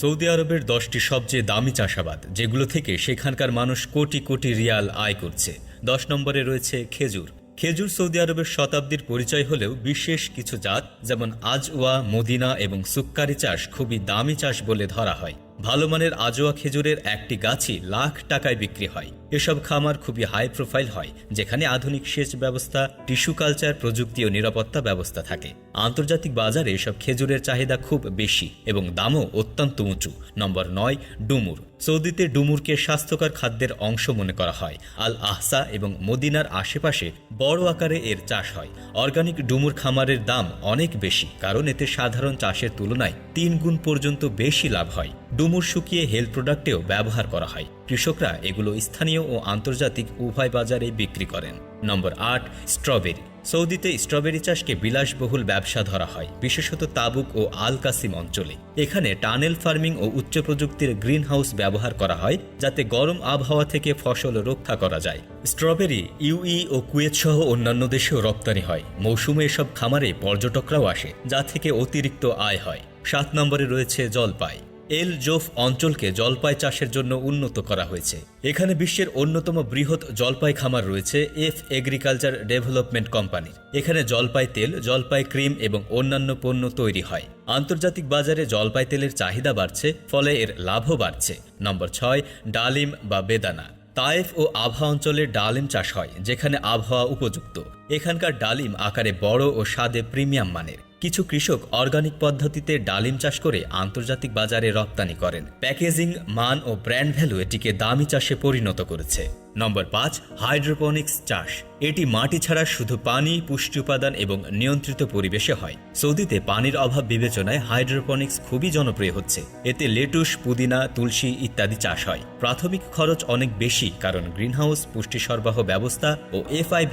Saudi আরবের 10টি সবচেয়ে দামি চাষাবাদ, যেগুলো থেকে সেখানকার মানুষ কোটি কোটি রিয়াল আয় করছে। 10 নম্বরে রয়েছে খেজুর। খেজুর সৌদি আরবের শতাব্দীর পরিচয় হলেও বিশেষ কিছু জাত যেমন আজওয়া, মদিনা এবং সুক্কারি চাষ খুবই দামি চাষ বলে ধরা হয়। ভালো মানের আজওয়া খেজুরের একটি গাছই লাখ টাকায় বিক্রি হয়। এসব খামার খুবই হাই প্রোফাইল হয়, যেখানে আধুনিক সেচ ব্যবস্থা, টিস্যু কালচার প্রযুক্তি ও নিরাপত্তা ব্যবস্থা থাকে। আন্তর্জাতিক বাজারে এসব খেজুরের চাহিদা খুব বেশি এবং দামও অত্যন্ত উঁচু। নম্বর 9, ডুমুর। সৌদিতে ডুমুরকে স্বাস্থ্যকর খাদ্যের অংশ মনে করা হয়। আল আহসা এবং মদিনার আশেপাশে বড় আকারে এর চাষ হয়। অর্গানিক ডুমুর খামারের দাম অনেক বেশি, কারণ এতে সাধারণ চাষের তুলনায় 3 গুণ পর্যন্ত বেশি লাভ হয়। ডুমুর শুকিয়ে হেলথ প্রোডাক্টেও ব্যবহার করা হয়। কৃষকরা এগুলো স্থানীয় ও আন্তর্জাতিক উভয় বাজারে বিক্রি করেন। নম্বর 8, স্ট্রবেরি। সৌদিতে স্ট্রবেরি চাষকে বিলাসবহুল ব্যবসা ধরা হয়, বিশেষত তাবুক ও আল কাসিম অঞ্চলে। এখানে টানেল ফার্মিং ও উচ্চ প্রযুক্তির গ্রিন হাউস ব্যবহার করা হয়, যাতে গরম আবহাওয়া থেকে ফসল রক্ষা করা যায়। স্ট্রবেরি ইউই ও কুয়েত সহ অন্যান্য দেশেও রপ্তানি হয়। মৌসুমে এসব খামারে পর্যটকরাও আসে, যা থেকে অতিরিক্ত আয় হয়। 7 নম্বরে রয়েছে জলপাই। এল জোফ অঞ্চলকে জলপাই চাষের জন্য উন্নত করা হয়েছে। এখানে বিশ্বের অন্যতম বৃহৎ জলপাই খামার রয়েছে এফ এগ্রিকালচার ডেভেলপমেন্ট কোম্পানির। এখানে জলপাই তেল, জলপাই ক্রিম এবং অন্যান্য পণ্য তৈরি হয়। আন্তর্জাতিক বাজারে জলপাই তেলের চাহিদা বাড়ছে, ফলে এর লাভও বাড়ছে। নম্বর 6, ডালিম বা বেদানা। তায়েফ ও আভা অঞ্চলে ডালিম চাষ হয়, যেখানে আবহাওয়া উপযুক্ত। এখানকার ডালিম আকারে বড় ও স্বাদে প্রিমিয়াম মানের। কিছু কৃষক অর্গানিক পদ্ধতিতে ডালিম চাষ করে আন্তর্জাতিক বাজারে রপ্তানি করেন। প্যাকেজিং, মান ও ব্র্যান্ড ভ্যালু এটিকে দামি চাষে পরিণত করেছে। নম্বর 5, হাইড্রোপনিক্স চাষ। এটি মাটি ছাড়া শুধু পানি, পুষ্টি উপাদান এবং নিয়ন্ত্রিত পরিবেশে হয়। সৌদিতে পানির অভাব বিবেচনায় হাইড্রোপনিক্স খুবই জনপ্রিয় হচ্ছে। এতে লেটুস, পুদিনা, তুলসী ইত্যাদি চাষ হয়। প্রাথমিক খরচ অনেক বেশি, কারণ গ্রিনহাউস, পুষ্টি সরবরাহ ব্যবস্থা ও এফআই